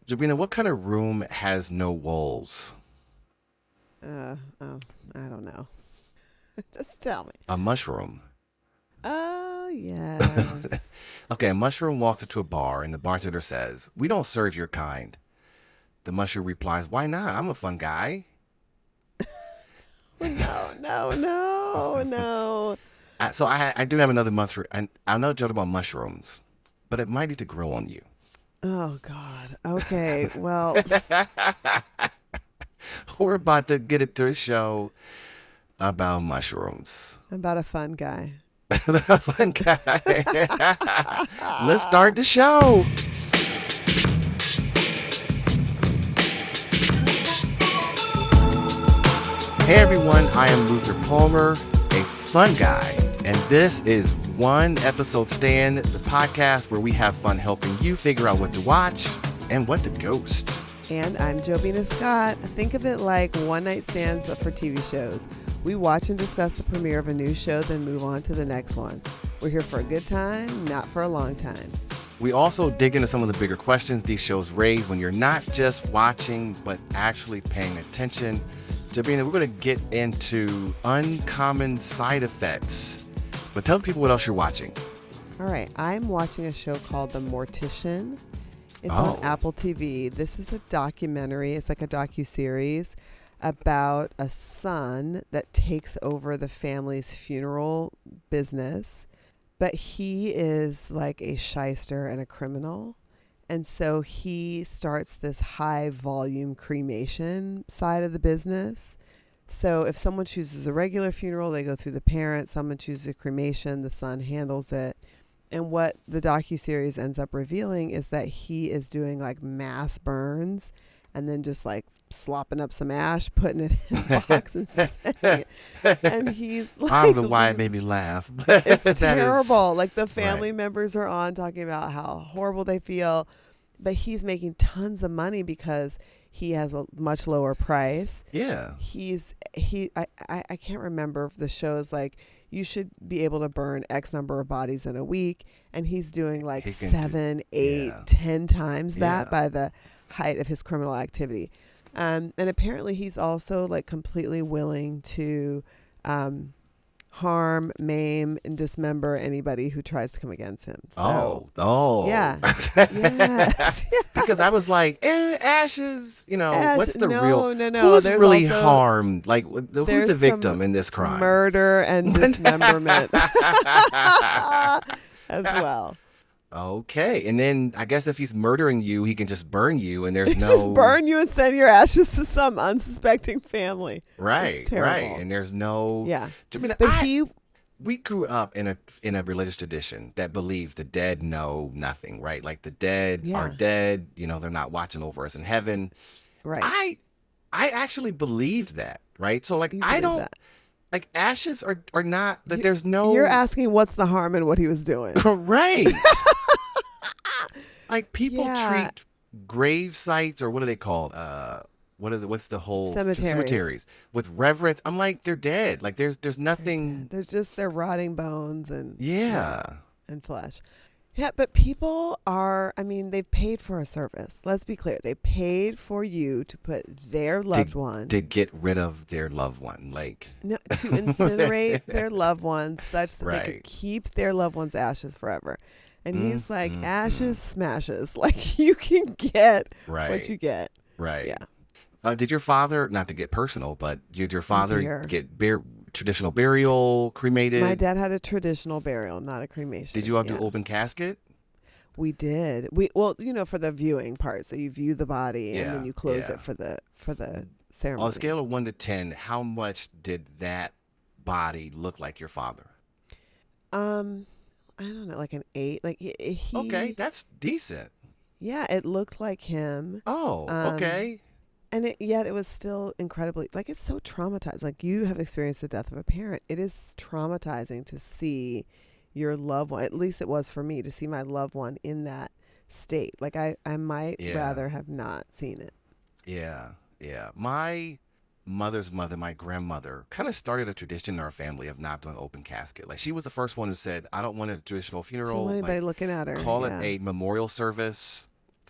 Jobina, what kind of room has no walls? Oh, I don't know. Just tell me. A mushroom. Oh, yes. Okay, a mushroom walks into a bar and the bartender says, "We don't serve your kind." The mushroom replies, "Why not? I'm a fun guy." Oh, no, no, no, no. So I do have another mushroom. I know a joke about mushrooms, but it might need to grow on you. Oh, God. Okay. Well, We're about to get into a show about mushrooms. about a fun guy. Fun guy. Let's start the show. Hey everyone, I am Luther Palmer, a fun guy, and this is One Episode Stand, the podcast where we have fun helping you figure out what to watch and what to ghost. And I'm Jobina Scott. Think of it like one night stands, but for TV shows. We watch and discuss the premiere of a new show, then move on to the next one. We're here for a good time, not for a long time. We also dig into some of the bigger questions these shows raise when you're not just watching, but actually paying attention. Jobina, we're going to get into uncommon side effects, but tell people what else you're watching. All right. I'm watching a show called The Mortician. It's Oh. on Apple TV. This is a documentary. It's like a docu-series about a son that takes over the family's funeral business. But he is like a shyster and a criminal. And so he starts this high volume cremation side of the business. So if someone chooses a regular funeral, they go through the parents. Someone chooses a cremation, the son handles it. And what the docuseries ends up revealing is that he is doing like mass burns and then just like slopping up some ash, putting it in a box and sending it. And he's like, I don't know why it made me laugh. it's That is- terrible. Like the family Right. members are on talking about how horrible they feel, but he's making tons of money because he has a much lower price. Yeah. I can't remember if the show is like you should be able to burn X number of bodies in a week, and he's doing like He can do- 7, 8, yeah. 10 times that Yeah. by the height of his criminal activity. And apparently he's also like completely willing to harm, maim, and dismember anybody who tries to come against him. So, Oh. yeah. Yes. Because I was like, ashes, what's the no, real, no. who's There's really also- harmed? Like, who's there's the victim some in this crime? Murder and dismemberment as well. Okay. And then I guess if he's murdering you, he can just burn you and there's They no. just burn you and send your ashes to some unsuspecting family. Right, It's terrible. right. And there's no. Yeah. I mean, But we grew up in a religious tradition that believes the dead know nothing, right? Like the dead are Yeah. dead, they're not watching over us in heaven. right. I actually believed that, right? So like You I believe don't that. like ashes are not that You- there's no You're asking what's the harm in what he was doing. right. Like people Yeah. treat grave sites or what are they called? What's the whole Cemeteries. with reverence. I'm like they're dead. Like there's nothing. They're rotting bones and Yeah. and flesh. Yeah, but people they've paid for a service. Let's be clear. They paid for you to put their loved one To get rid of their loved one. Like no, to incinerate their loved ones such that they Right. could keep their loved one's ashes forever. And he's like, mm, ashes smashes. Like you can get right. what you get. Right. Yeah. Did your father, not to get personal, but did your father dear. get traditional burial, cremated? My dad had a traditional burial, not a cremation. Did you all do Yeah. open casket? We did. For the viewing part. So you view the body and Yeah, then you close yeah. it for the On ceremony. a scale of 1 to 10, how much did that body look like your father? I don't know, like an 8. Like he Okay, that's decent. Yeah, it looked like him. Oh, okay. And yet it was still incredibly, like, it's so traumatized. Like, you have experienced the death of a parent. It is traumatizing to see your loved one, at least it was for me, to see my loved one in that state. Like, I might Yeah. rather have not seen it. Yeah, yeah. My mother's mother, my grandmother, kind of started a tradition in our family of not doing open casket. Like she was the first one who said, "I don't want a traditional So funeral. anybody Like, looking at her. call yeah. it a memorial service."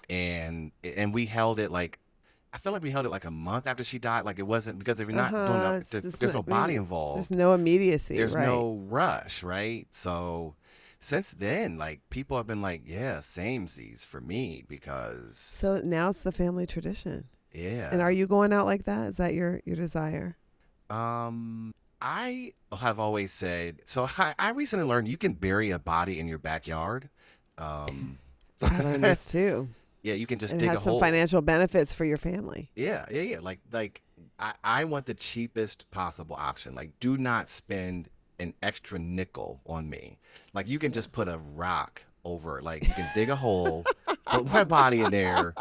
and we held it like, I feel like we held it like a month after she died. Like it wasn't, because if you're not doing Uh-huh. if there's no body There's involved, no immediacy, there's right? no rush, right? So since then, like people have been like, yeah, samesies for me because So now it's the family tradition. And yeah. are you going out like that? Is that your desire? I have always said so. I recently learned you can bury a body in your backyard. Um, I learned this too. yeah, you can just It dig a has some hole. financial benefits for your family. Yeah. Like I want the cheapest possible option. Like, do not spend an extra nickel on me. Like, you can Yeah. just put a rock over it. Like, you can dig a hole, put my body in there.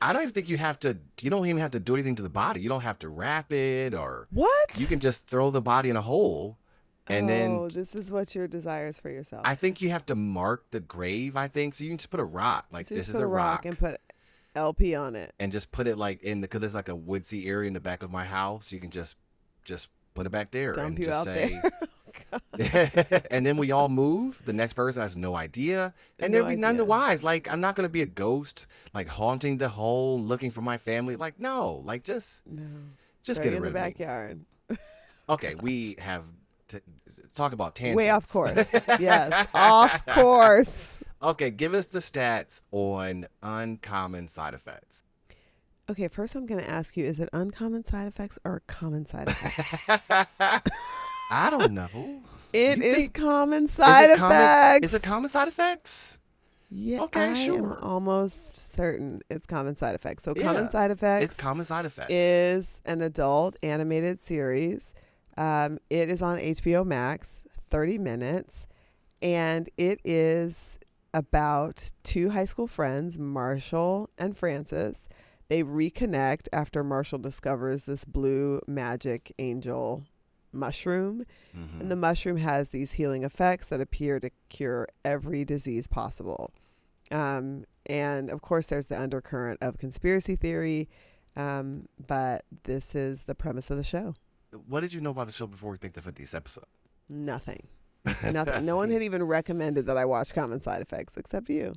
I don't even think you have to. You don't even have to do anything to the body. You don't have to wrap it, or you What? can just throw the body in a hole, and then Oh, this is what your desires for yourself. I think you have to mark the grave. I think so. You can just put a rock. Like, So this just is put a a rock and rock, put LP on it. and just put it like in the, because there's like a woodsy area in the back of my house. You can just put it back there Dump and you just out there. say, and then we all move. The next person has no idea, and No there'll be none the idea. wise. Like, I'm not gonna be a ghost, like haunting the hole, looking for my family. Like, no, like No. just Bury get in the rid of me. backyard. Okay, we have to talk about Way off tangents. course. Yes, off course. Okay, give us the stats on uncommon side effects. Okay, first I'm going to ask you, is it uncommon side effects or common side effects? I don't know. It You is think common is side it common? Is it effects. common side effects? Yeah, Okay, I am sure. almost certain it's common side effects. So, common Yeah, side it's effects common side effects. is an adult animated series. It is on HBO Max, 30 minutes, and it is about two high school friends, Marshall and Francis. They reconnect after Marshall discovers this blue magic angel mushroom. And Hmm. the mushroom has these healing effects that appear to cure every disease possible. And of course, there's the undercurrent of conspiracy theory, but this is the premise of the show. What did you know about the show before we picked the 50th episode? Nothing. Nothing. No one had even recommended that I watch Common Side Effects except you.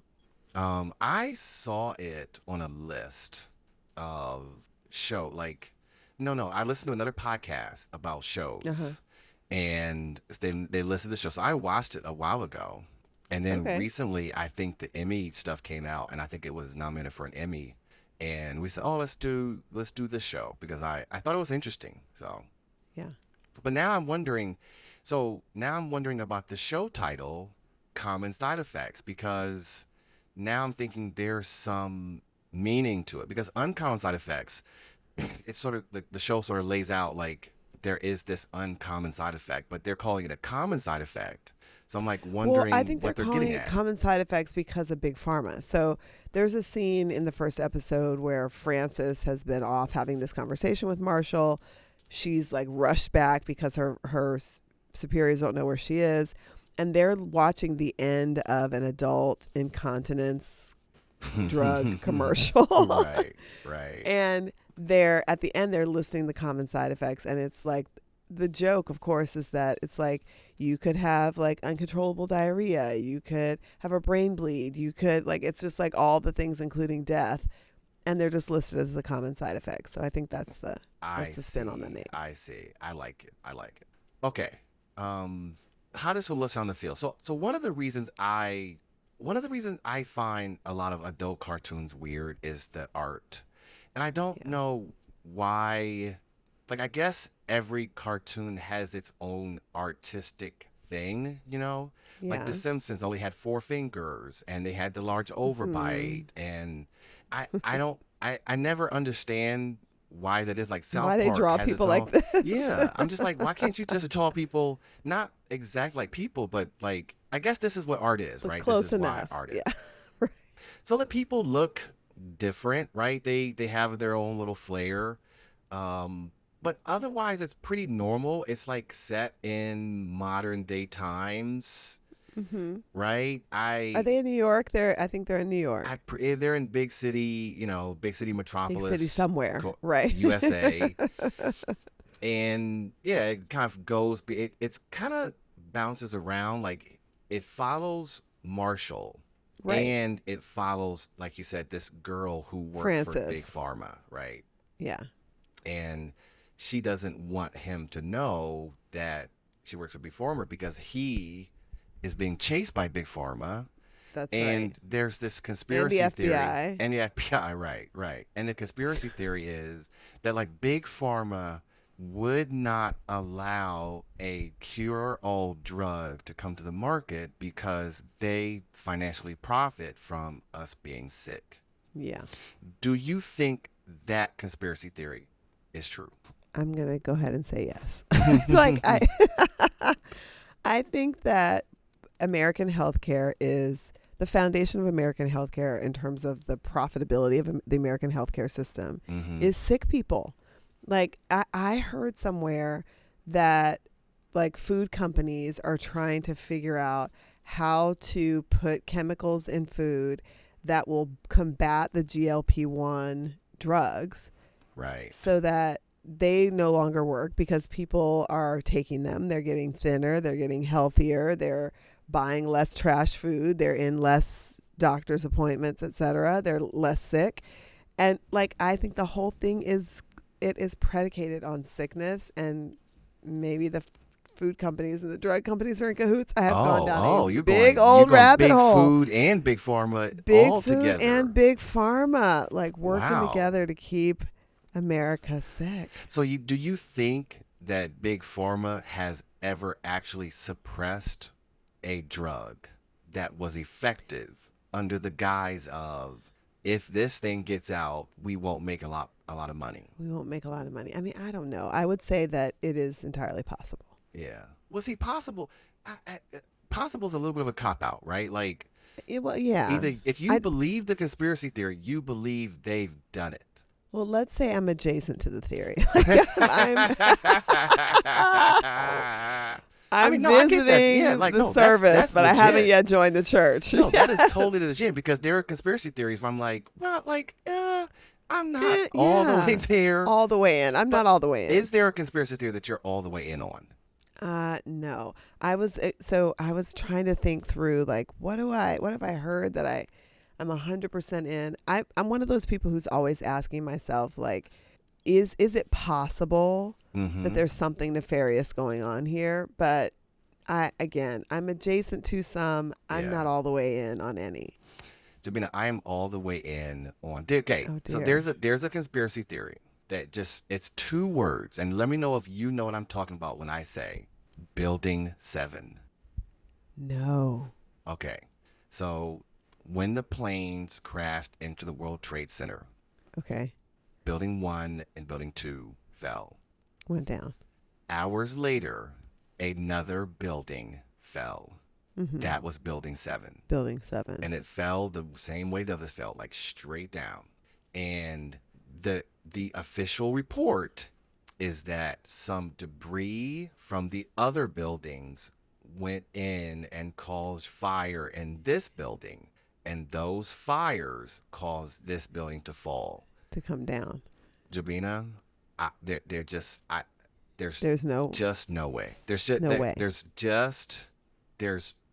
I saw it on a list of show. Like, no. I listened to another podcast about Uh-huh. shows, and they listed the show. So I watched it a while ago, and then Okay. recently I think the Emmy stuff came out, and I think it was nominated for an Emmy. And we said, oh, let's do this show because I thought it was interesting. So, Yeah. but now I'm wondering. So now I'm wondering about the show title, Common Side Effects, because now I'm thinking there's some meaning to it. Because uncommon side effects, it's sort of the show sort of lays out like there is this uncommon side effect, but they're calling it a common side effect. So I'm like Well, I wondering think they're what they're calling getting it at. common side effects because of Big Pharma. So there's a scene in the first episode where Frances has been off having this conversation with Marshall. She's like rushed back because her superiors don't know where she is. And they're watching the end of an adult incontinence drug commercial. Right, right. And they're at the end they're listing the common side effects, and it's like the joke of course is that it's like you could have like uncontrollable diarrhea, you could have a brain bleed, you could like it's just like all the things including death, and they're just listed as the common side effects. So I think I that's the spin on the see. name. I see. I like it. I like it. Okay. Um, how does Alyssa on the field? So one of the reasons I find a lot of adult cartoons weird is the art, and I don't Yeah. know why. Like, I guess every cartoon has its own artistic thing, you know. Like The Yeah. Simpsons only had four fingers, and they had the large Hmm. overbite, and I don't I never understand why that is. Like Why South they Park draw has its people own. like this? Yeah, I'm just like, why can't you just draw people not exactly like people, but like, I guess this is what art is, But right? This close is why enough. art Yeah. is. So that people look different, right? They have their own little flair. But otherwise it's pretty normal. It's like set in modern day times, Hmm. right? Are they in New York? I think they're in New York. They're in big city, big city Big city metropolis, somewhere, right? USA. And yeah, it kind of goes, it's kind of bounces around. Like, it follows Marshall, Right. And it follows, like you said, this girl who worked for Big Francis. Pharma, right? Yeah. And she doesn't want him to know that she works for Big Pharma because he is being chased by Big Pharma. That's right. And there's this And the conspiracy theory, FBI. and the FBI, right, right. And the conspiracy theory is that like Big Pharma would not allow a cure-all drug to come to the market because they financially profit from us being sick. Yeah. Do you think that conspiracy theory is true? I'm going to go ahead and say yes. It's like I think that American healthcare is the foundation of American healthcare in terms of the profitability of the American healthcare system Mm-hmm. is sick people. Like I heard somewhere that like food companies are trying to figure out how to put chemicals in food that will combat the GLP-1 drugs Right. so that they no longer work because people are taking them. They're getting thinner, they're getting healthier, they're buying less trash food, they're in less doctor's appointments, etc. They're less sick. And like I think the whole thing is it is predicated on sickness, and maybe the food companies and the drug companies are in cahoots. I have gone down a You're big you're old going rabbit big hole. food and big pharma Big all food and together. big pharma like working Wow. together to keep America sick. So do you think that big pharma has ever actually suppressed a drug that was effective under the guise of if this thing gets out, we won't make a lot of money? We won't make a lot of money. I mean, I don't know. I would say that it is entirely possible. Yeah. Well, see, possible. Possible is a little bit of a cop out, right? Like Well, yeah. either if you I believe the conspiracy theory, you believe they've done it. well, let's say I'm adjacent to the theory. Like, I I'm mean, no, I get that. Yeah, visiting like the no, service, that's but I haven't legit. yet joined the church. No, that is totally legit because there are conspiracy theories where I'm like, well, like, I'm not all the way Yeah, there. all the way in. I'm But not all the way in. is there a conspiracy theory that you're all the way in on? No. I was trying to think through like what have I heard that I'm 100% in. I'm one of those people who's always asking myself like is it possible that Mm-hmm. there's something nefarious going on here? But I'm adjacent to some. I'm Yeah. not all the way in on any. Jabina, I am all the way in on. Okay, Oh so dear. there's a conspiracy theory that just it's two words, and let me know if you know what I'm talking about when I say Building 7. No. Okay, so when the planes crashed into the World Trade Center, Okay. Building 1 and Building 2 fell. Went down. Hours later, another building fell. Mm-hmm. That was Building 7. Building 7. And it fell the same way the others fell, like straight down. And the official report is that some debris from the other buildings went in and caused fire in this building, and those fires caused this building to fall. To come down. Jabina, they're just there's There's no just no way. There's just no way. there's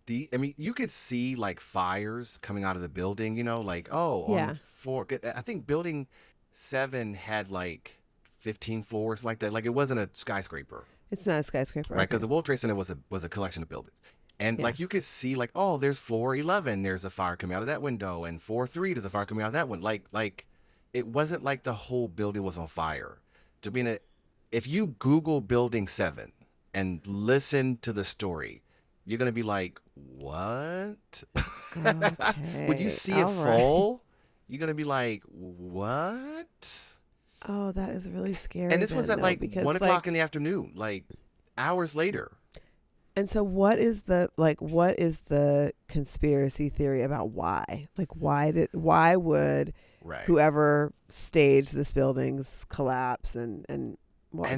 I mean, you could see like fires coming out of the building, like Yeah. on four. I think Building 7 had like 15 floors like that. Like it wasn't a skyscraper, It's not a skyscraper. right? Because Okay. the World Trade Center was a collection of buildings. And Yeah. like you could see like, oh, there's floor 11. There's a fire coming out of that window, and floor 3 there's a fire coming out of that one. Like it wasn't like the whole building was on fire. Jabina, if you Google Building 7 and listen to the story, you're gonna be like, what? When you Okay. see it All right. fall, you're gonna be like, what? Oh, that is really scary. And this was then, at though, like because 1 o'clock in the afternoon, like hours later. and so what is the conspiracy theory about why? Like why would Right. whoever staged this building's collapse and And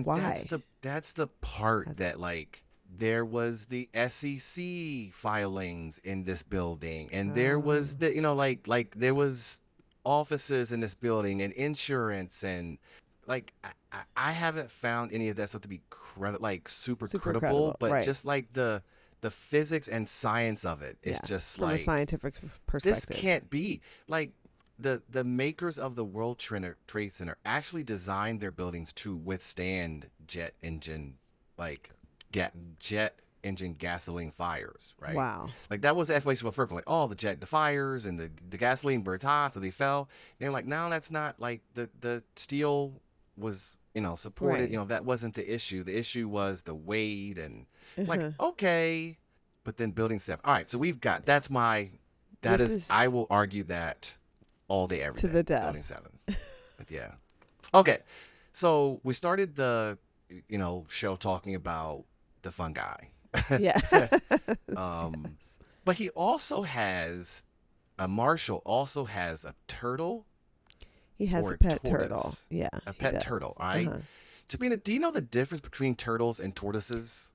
why? that's the part that like there was the SEC filings in this building, and there was the like there was offices in this building and insurance, and like I haven't found any of that stuff to be super Super credible, credible, but right? just like the the physics and science of it is just from like a scientific this perspective. can't be. Like the makers of the World Trade Center actually designed their buildings to withstand jet engine jet engine gasoline fires, right? Wow. Like that was the explanation for like, oh, the fires and the gasoline burns hot, so they fell. And they're like, no, that's not like the steel was, supported. Right. That wasn't the issue. The issue was the weight and like, Uh-huh. okay, but then building stuff. All right, so This is I will argue that all day, every to day. the death. Building 7. But yeah. Okay. So we started the, show talking about the fun guy. Yeah. But he also has Marshall also has a turtle. He has or a pet tortoise. turtle. Yeah. A he pet does. turtle, all right? Uh-huh. Jobina, do you know the difference between turtles and tortoises?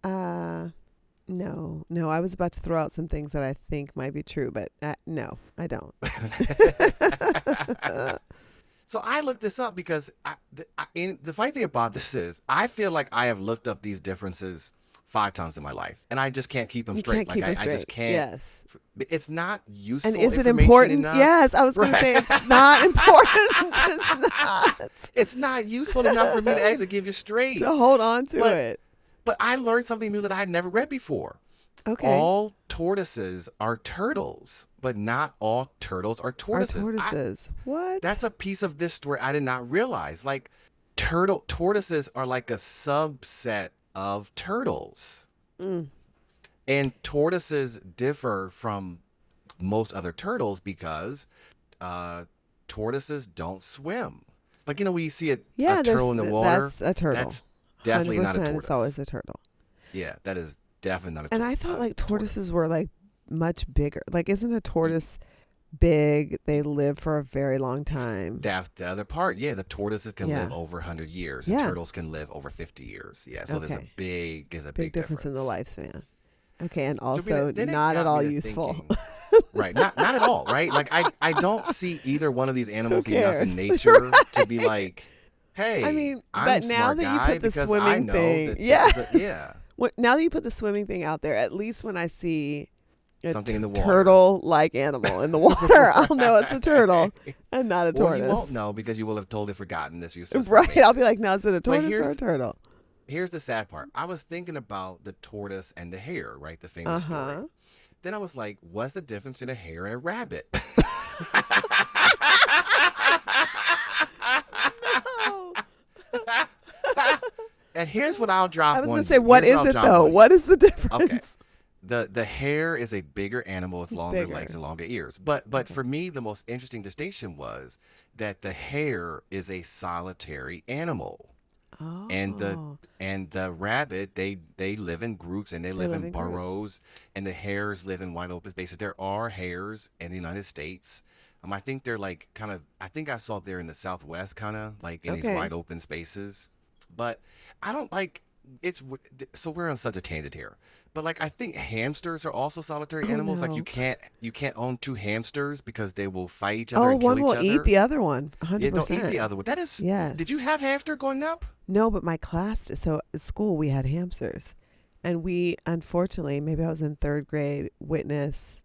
No. I was about to throw out some things that I think might be true, but no, I don't. So I looked this up because the funny thing about this is I feel like I have looked up these differences 5 times in my life, and I just can't keep them You straight. can't keep them I just straight. can't. Yes. It's not useful. And is it information important? enough. Yes, I was going to say it's not important. It's not. It's not useful enough for me to actually give you straight. To hold on to it. But I learned something new that I had never read before. Okay. All tortoises are turtles, but not all turtles are tortoises. What? That's a piece of this story I did not realize. Like tortoises are like a subset of turtles. Mm. And tortoises differ from most other turtles because tortoises don't swim. Like, when you see a turtle in the water, that's a turtle. That's definitely not a tortoise. It's always a turtle. Yeah, that is definitely not a And tortoise. I thought like tortoises were like much bigger. Like, isn't a tortoise big? They live for a very long time. That's the other part. Yeah, the tortoises can live over 100 years, and turtles can live over 50 years. Yeah, so there's a big difference in the lifespan. Okay, and also Jobina, not at all useful. Thinking, right, not at all, right? Like I don't see either one of these animals enough in nature Right. to be like, hey, I mean, I'm but a now smart that guy you put the because I swimming know thing, that yes. this is yeah. Now that you put the swimming thing out there, at least when I see something in the water, turtle-like animal in the water, I'll know it's a turtle and not a tortoise. Well, you won't know because you will have totally forgotten this. Right, I'll be like, now is it a tortoise or a turtle? Here's the sad part. I was thinking about the tortoise and the hare, right? The famous story. Then I was like, what's the difference between a hare and a rabbit? No. And here's what I'll drop. I was going to say, what is it though? What is the difference? Okay. The hare is a bigger animal with longer legs and longer ears. But for me, the most interesting distinction was that the hare is a solitary animal. Oh. And the rabbit, they live in groups and they live in burrows, and the hares live in wide open spaces. There are hares in the United States. I think they're like I think I saw they're in the Southwest, kind of like in these wide open spaces. But I don't like so we're on such a tangent here. But like I think hamsters are also solitary animals. No. Like you can't own 2 hamsters because they will fight each other and kill one each will other. eat the other one. 100%. Yeah, they'll eat the other one. That is. Yes. Did you have hamster growing up? No, but my class. So at school we had hamsters, and we unfortunately, maybe I was in 3rd grade, witnessed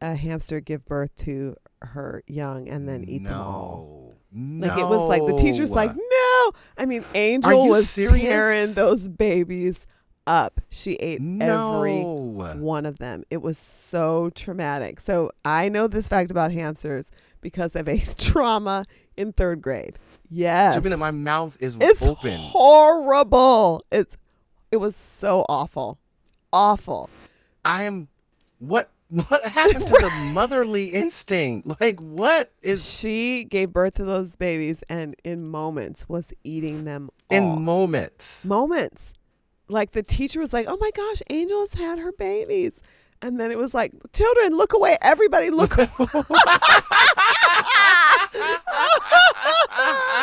a hamster give birth to her young and then eat them all. No. Like it was like the teacher's like, no. I mean, Angel was serious? tearing those babies up. She ate every No. one of them. It was so traumatic. So I know this fact about hamsters because of a trauma in 3rd grade. Yes. Jobina, my mouth is It's open. horrible. It was so awful. Awful. What happened to the motherly instinct? Like what is She gave birth to those babies and in moments was eating them all. in moments? Moments. Like the teacher was like, oh my gosh, Angel has had her babies. And then it was like, children, look away. Everybody look away. Oh,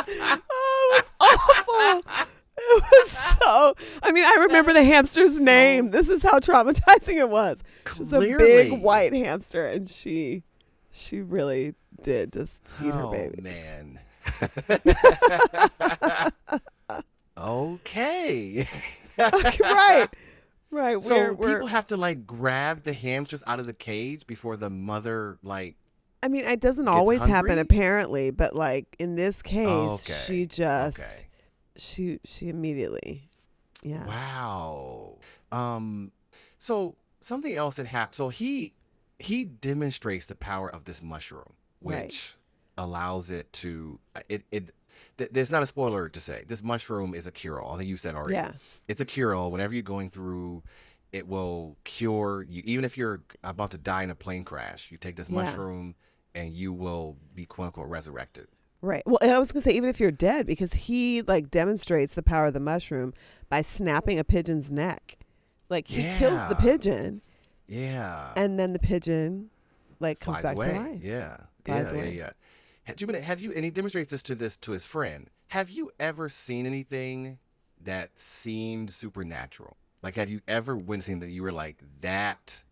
it was awful. It was so, I mean, I remember the hamster's name. This is how traumatizing it was. It was a big white hamster, and she really did just eat her baby. Oh, man. Okay. Right. Right. So We're people have to like grab the hamsters out of the cage before the mother like I mean, it doesn't gets always happen hungry. apparently, but like in this case, she Okay. just Okay. she immediately, yeah. Wow. Um. So something else that happened. So he demonstrates the power of this mushroom, Right. which allows it to there's not a spoiler to say this mushroom is a cure-all. I think you said already. Yeah. It's a cure-all. Whenever you're going through, it will cure you. Even if you're about to die in a plane crash, you take this Yeah. mushroom, and you will be quote unquote resurrected. Right. Well, I was going to say even if you're dead because he like demonstrates the power of the mushroom by snapping a pigeon's neck. Like he kills the Yeah. pigeon Yeah. and then the pigeon like comes Flies back to away. life. Yeah. Flies Yeah. Yeah. away. Yeah. Have you, and he demonstrates this to his friend. Have you ever seen anything that seemed supernatural? Like, have you ever witnessed anything that you were like, that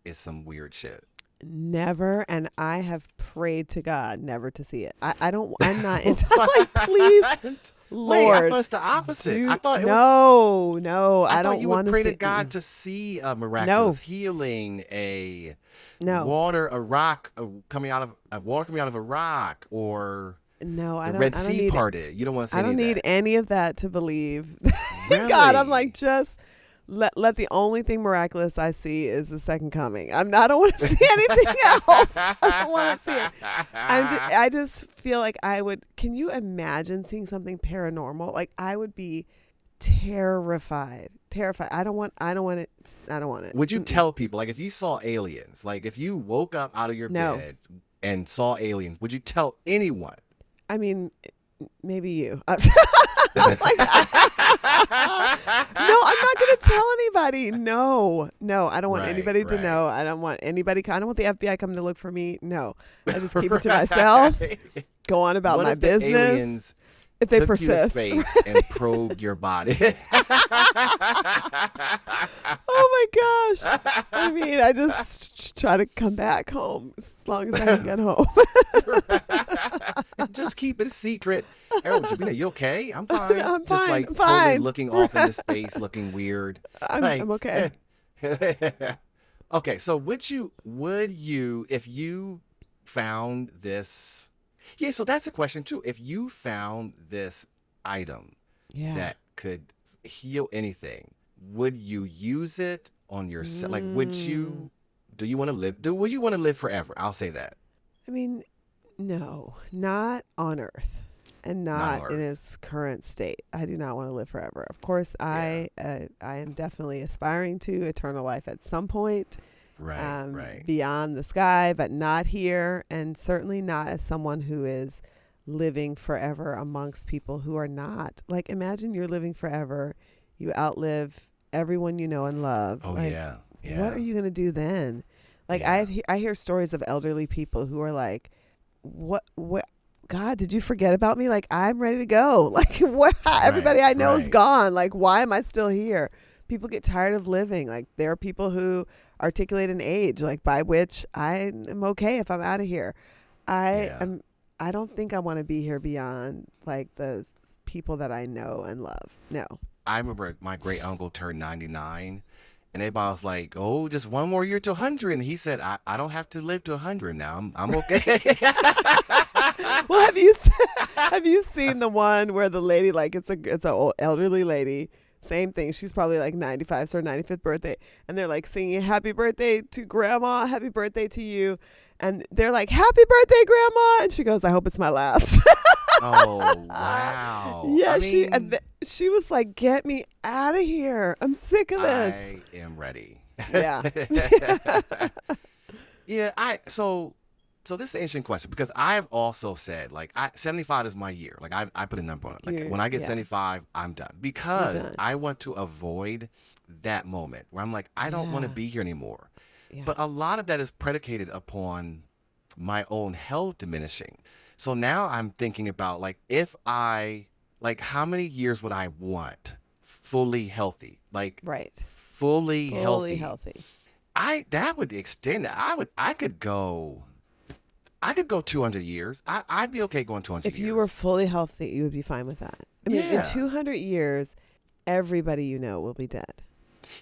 is some weird shit? Never, and I have prayed to God never to see it. I don't. I'm not into like, please, What? Wait, I Lord, thought it's the opposite. do I thought it was. no. I I thought don't you would want to pray to see. God to see a No, miraculous healing, a no, a rock coming out of a water coming out of a rock, or no. the Red I don't Sea need it. parted. You don't want to see I any don't of need that. any of that to believe. God, I'm like Really? just let the only thing miraculous I see is the second coming. I don't want to see anything else. I don't want to see it. I just feel like I would. Can you imagine seeing something paranormal? Like I would be terrified. Terrified. I don't want. I don't want it. I don't want it. Would you Mm-mm. tell people, like, if you saw aliens, like if you woke up out of your No. bed and saw aliens, would you tell anyone? I mean, maybe you. No, I'm not going to tell anybody. No, I don't want Right, anybody to right. know. I don't want anybody. I don't want the FBI coming to look for me. No, I just keep it to myself. Right. Go on about What my if the business aliens if they took you to persist. space and probed your body? Oh my gosh! I mean, I just try to come back home as long as I can get home. Just keep it a secret. Errol, Jobina, you okay? I'm fine. I'm Just fine. like I'm totally fine. looking off into space, looking weird. Like, I'm okay. Okay, so would you if you found this? Yeah, so that's a question too. If you found this item Yeah. that could heal anything, would you use it on yourself? Like, would you? Do you want to live? Would you want to live forever? I'll say that. I mean, no, not on Earth, and Not on not in Earth. its current state. I do not want to live forever. Of course, Yeah. I am definitely aspiring to eternal life at some point, Right. Right. beyond the sky, but not here, and certainly not as someone who is living forever amongst people who are not. Like, imagine you're living forever, you outlive everyone you know and love. Oh Like, yeah. what Yeah. are you gonna do then? Like Yeah. I hear stories of elderly people who are like, what God, did you forget about me? Like I'm ready to go. Like what? Everybody Right. I know is Right. gone. Like why am I still here? People get tired of living. Like there are people who articulate an age like by which I am okay if I'm out of here. I Yeah. am. I don't think I want to be here beyond like the people that I know and love. No. I remember my great uncle turned 99, and everybody was like, "Oh, just one more year to 100." And he said, "I don't have to live to 100 now. I'm okay." Well, have you seen the one where the lady like it's a old elderly lady, same thing. She's probably like 95, it's her 95th birthday, and they're like singing "Happy Birthday to Grandma, Happy Birthday to you," and they're like "Happy Birthday, Grandma," and she goes, "I hope it's my last." Oh wow! Yeah, I mean, she was like, "Get me out of here! I'm sick of this." I am ready. Yeah. Yeah. So this is an interesting question because I've also said like 75 is my year. Like I put a number on it. Like when I get Yeah. 75, I'm done because done. I want to avoid that moment where I'm like I don't want to Yeah. be here anymore. Yeah. But a lot of that is predicated upon my own health diminishing. So now I'm thinking about like if I like how many years would I want fully healthy? Like Right. fully Fully healthy. healthy. That would extend it. I could go 200 years. I'd be okay going 200 If years. you were fully healthy, you would be fine with that. I mean, in Yeah. 200 years, everybody you know will be dead.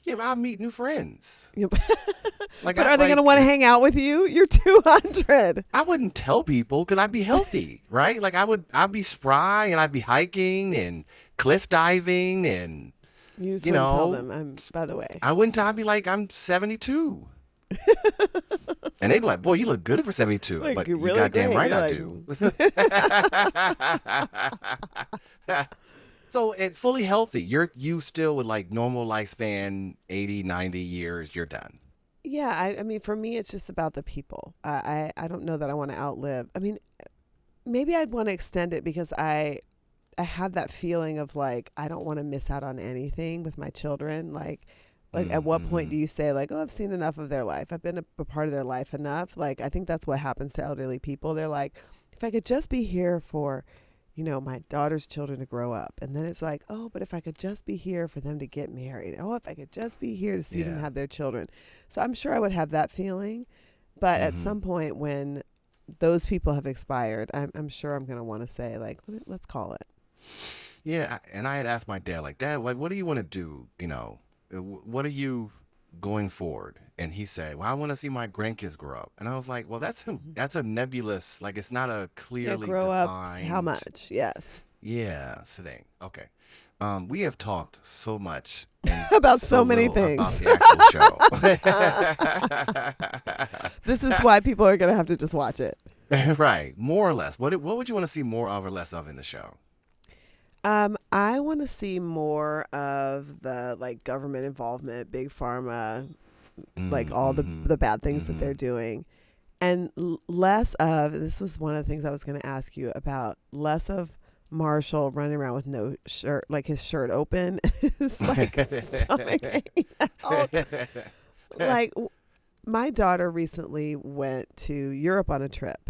Yeah, but I'll meet new friends. Yep. Like, But are they going to want to hang out with you? You're 200. I wouldn't tell people because I'd be healthy, right? Like I'd be spry and I'd be hiking and cliff diving and, You just you wouldn't tell know, them. By the way. I wouldn't. I'd be like, I'm 72. And they'd be like, boy, you look good for 72. Like, But you're you really goddamn great. right You're I do. So, and fully healthy, you still with like normal lifespan, 80, 90 years, you're done. Yeah, I mean, for me, it's just about the people. I don't know that I want to outlive. I mean, maybe I'd want to extend it because I have that feeling of like I don't want to miss out on anything with my children. Like at what point Mm-hmm. do you say like, oh, I've seen enough of their life. I've been a part of their life enough. Like I think that's what happens to elderly people. They're like, if I could just be here for, my daughter's children to grow up. And then it's like, oh, but if I could just be here for them to get married. Oh, if I could just be here to see them Yeah. have their children. So I'm sure I would have that feeling. But at Mm-hmm. some point when those people have expired, I'm sure I'm going to want to say like, let's call it. Yeah, and I had asked my dad, like, Dad, what do you want to do? What are you going forward? And he said, well, I want to see my grandkids grow up. And I was like, well, that's a nebulous, like, it's not a Yeah, clearly grow up. How defined, much? Yes. yeah, thing. Okay. We have talked so much and About so so many little about things. the actual show. This is why people are going to have to just watch it. Right, more or less. What would you want to see more of or less of in the show? I want to see more of the like government involvement, big pharma, like all Mm-hmm. the bad things that Mm-hmm. they're doing, and less of. This was one of the things I was going to ask you about. Less of Marshall running around with no shirt, like his shirt open, his like stomach hanging out. Like my daughter recently went to Europe on a trip,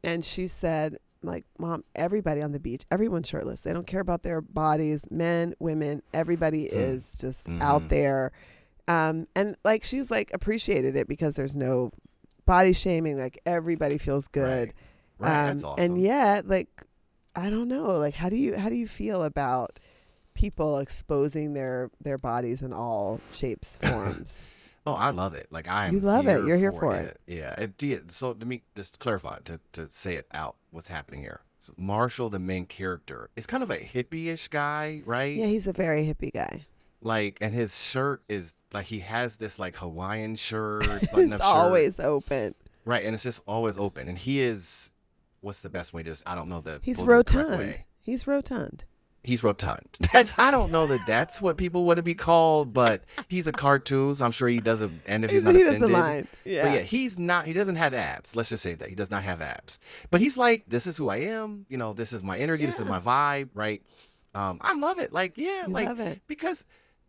and she said, like, Mom, everybody on the beach, everyone's shirtless. They don't care about their bodies, men, women, everybody is just Mm-hmm. out there. And like, she's like appreciated it because there's no body shaming. Like everybody feels good. Right. Right. That's And awesome. yet, like, I don't know, like, how do you feel about people exposing their bodies in all shapes, forms? Oh, I love it. Like I You am love it. here You're here for for it. it. Yeah. So to me, just clarify to say it out. What's happening here? So Marshall, the main character, is kind of a hippie-ish guy, Yeah, right? he's a very hippie guy. Like, and his shirt is like he has this like Hawaiian shirt, It's button-up shirt, always open. right? And it's just always open. And he is, what's the best way? Just I don't know the He's politically correct rotund. way. He's rotund. He's rotund. I don't know that that's what people want to be called, but he's a cartoon. So I'm sure he doesn't, and if he's not He doesn't offended. mind. But Yeah. yeah, he's not. He doesn't have abs. Let's just say that he does not have abs. But he's like, this is who I am. This is my energy. This is Yeah. my vibe. Right. I love it. Like, yeah, You like love it. because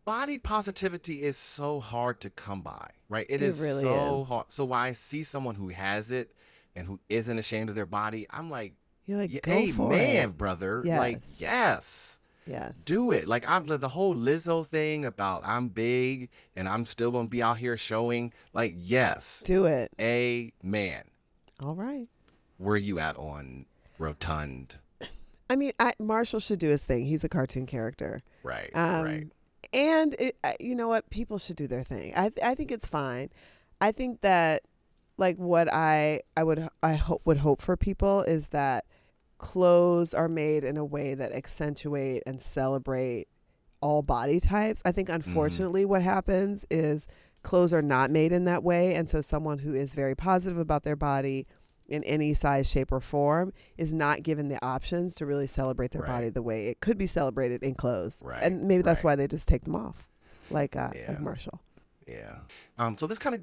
body positivity is so hard to come by. Right. It It is really so is. hard. So when I see someone who has it and who isn't ashamed of their body, I'm like, You're like, yeah, go for amen, it. brother. Yes. Like, yes. Yes. Do it. Like I'm the whole Lizzo thing about I'm big and I'm still gonna be out here showing. Like, yes, Do it. amen. All right. Where you at on rotund? I mean, Marshall should do his thing. He's a cartoon character. Right, right. Um, and you know what? People should do their thing. I think it's fine. I think that like what would hope for people is that clothes are made in a way that accentuate and celebrate all body types. I think Mm-hmm. unfortunately what happens is clothes are not made in that way, and so someone who is very positive about their body in any size, shape, or form is not given the options to really celebrate their body Right, the way it could be celebrated in clothes. right, And maybe that's right. why they just take them off, like Yeah, Marshall. yeah. So this kind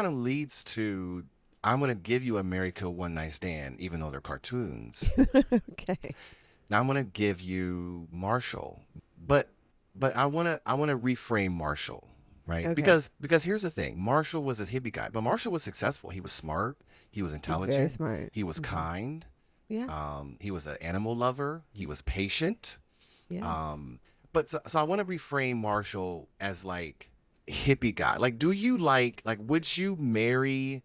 of leads to I'm gonna give you America One Night Stand, even though they're cartoons. Okay. Now I'm gonna give you Marshall, but I wanna reframe Marshall, right? Okay. Because here's the thing: Marshall was a hippie guy, but Marshall was successful. He was smart. He was He's very intelligent. smart. He was Hmm. kind. Yeah. He was an animal lover. He was patient. Yes. But so I want to reframe Marshall as like hippie guy. Like, do you like would you marry,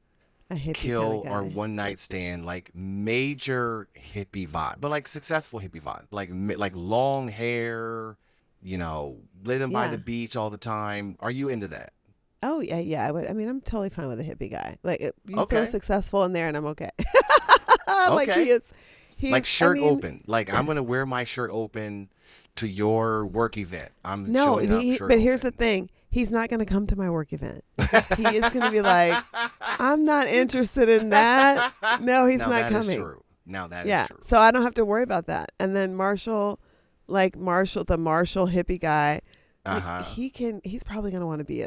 A hippie kind of kill, or guy. one night stand like major hippie vibe, but like successful hippie vibe, like long hair, living by Yeah. the beach all the time. Are you into that? Oh yeah, yeah. I would. I mean, I'm totally fine with a hippie guy. Like you throw Okay. successful in there, and I'm okay. Like Okay. he is. Like I shirt mean, open. Like I'm gonna wear my shirt open to your work event. I'm no. showing up shirt But here's the open. thing. He's not going to come to my work event. He is going to be like, I'm not interested in that. No, he's Now not that is coming. true. Now that is Yeah. true. So I don't have to worry about that. And then Marshall, the Marshall hippie guy, he's probably going to want to be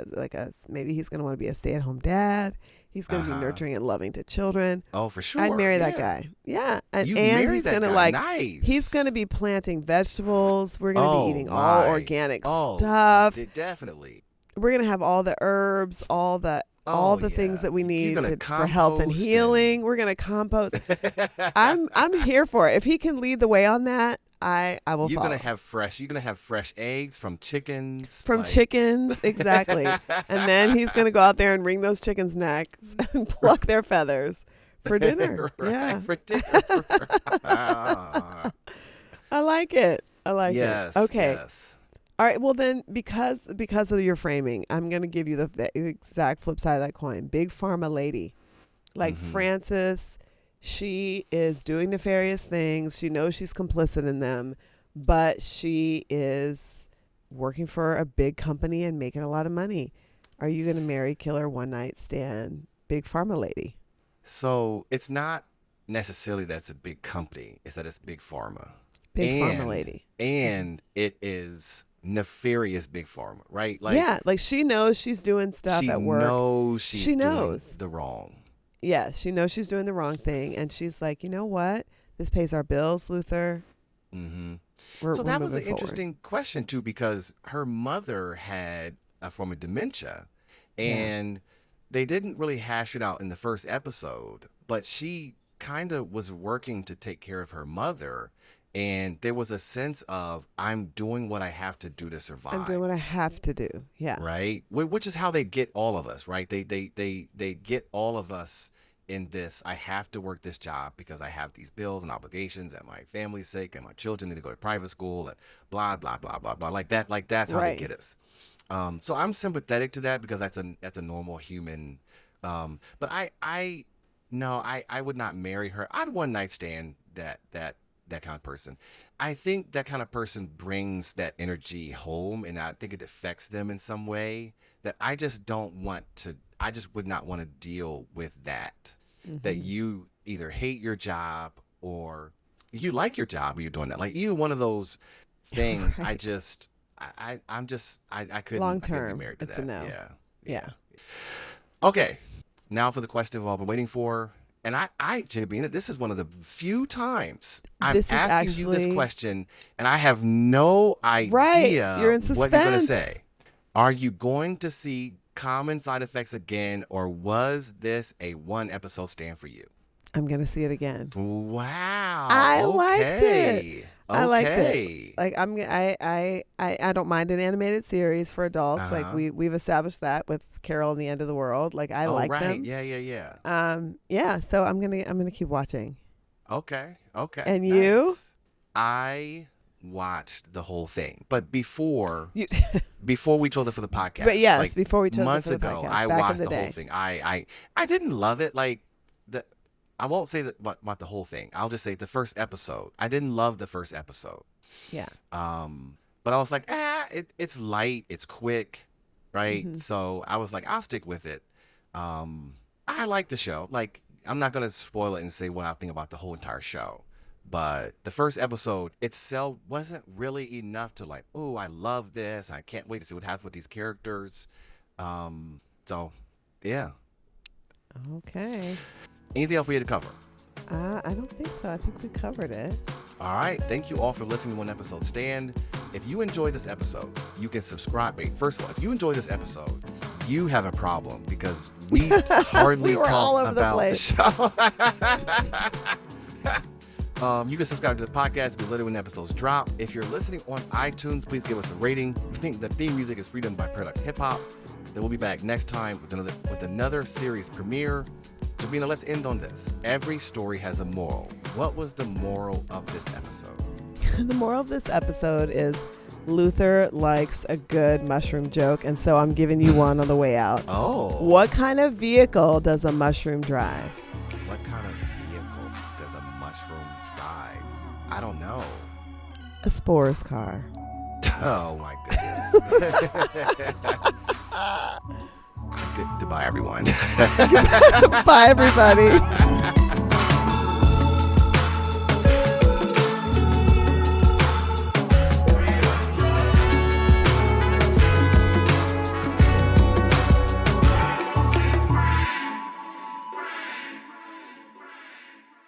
maybe he's going to want to be a stay-at-home dad. He's going to be nurturing and loving to children. Oh, for sure. I'd marry that Yeah. guy. Yeah. And You'd and marry he's that going to guy. Nice. he's going to be planting vegetables. We're going to be eating all my. organic Oh, stuff. Definitely. We're going to have all the herbs, all the things that we need for health and healing. We're going to compost. I'm here for it. If he can lead the way on that, I will You're follow. You're gonna have fresh eggs from chickens. Chickens, exactly. And then he's gonna go out there and wring those chickens' necks and pluck their feathers for dinner. Right, Yeah, for dinner. I like it. Yes. Okay. Yes. All right. Well, then, because of your framing, I'm gonna give you the exact flip side of that coin. Big pharma lady, like Frances. She is doing nefarious things. She knows she's complicit in them, but she is working for a big company and making a lot of money. Are you going to marry killer one night stand big pharma lady? So it's not necessarily that it's a big company. It's that it's big pharma. Big pharma lady. And it is nefarious big pharma, right? Like, yeah, like she knows she's doing stuff at work. She knows doing the wrong. Yes, she knows she's doing the wrong thing, and she's like, you know what? This pays our bills, Luther. Mm-hmm. So that was an interesting question too, because her mother had a form of dementia, and they didn't really hash it out in the first episode, but she kind of was working to take care of her mother, and there was a sense of, I'm doing what I have to do to survive. I'm doing what I have to do. Yeah. Right. Which is how they get all of us, right? They get all of us in this. I have to work this job because I have these bills and obligations and my family's sake and my children need to go to private school and blah, blah, blah, blah, blah. Like that's how they get us. So I'm sympathetic to that because that's a normal human. But I would not marry her. I'd one night stand that kind of person. I think that kind of person brings that energy home, and I think it affects them in some way that I just would not want to deal with that. That you either hate your job or you like your job or you're doing that. Like you, one of those things. Right. I couldn't. Long term, I couldn't be married to it's that. a no. Yeah. Okay. Now for the question we've all been waiting for. And Jobina, this is one of the few times I'm asking you this question, and I have no idea You're in suspense. what you're going to say. Are you going to see Common Side Effects again, or was this a one-episode stand for you? I'm going to see it again. Wow. I liked it. I liked it. Like I don't mind an animated series for adults. Like we've established that with Carol and the End of the World. Like I like them. Yeah. So I'm gonna keep watching. Okay. And nice. You? I watched the whole thing, but before we chose it for the podcast. But yes, before we chose months it for the ago, podcast, I watched the day. whole thing. I didn't love it. Like I won't say that about the whole thing. I'll just say the first episode. I didn't love the first episode. Yeah. But I was like, it's light, it's quick, right? Mm-hmm. So I was like, I'll stick with it. I like the show. Like, I'm not gonna spoil it and say what I think about the whole entire show. But the first episode itself wasn't really enough to like, oh, I love this. I can't wait to see what happens with these characters. So yeah. Okay. Anything else we had to cover? I don't think so. I think we covered it. All right. Thank you all for listening to One Episode Stand. If you enjoyed this episode, you can subscribe. First of all, if you enjoyed this episode, you have a problem because we hardly talk about the show. You can subscribe to the podcast to be alerted when episodes drop. If you're listening on iTunes, please give us a rating. I think the theme music is Freedom by Paradox Hip Hop. Then we'll be back next time with another series premiere. Jobina, let's end on this. Every story has a moral. What was the moral of this episode? The moral of this episode is Luther likes a good mushroom joke, and so I'm giving you one on the way out. Oh. What kind of vehicle does a mushroom drive? What kind of vehicle does a mushroom drive? I don't know. A spores car. Oh my goodness. Goodbye, everyone. Bye, everybody.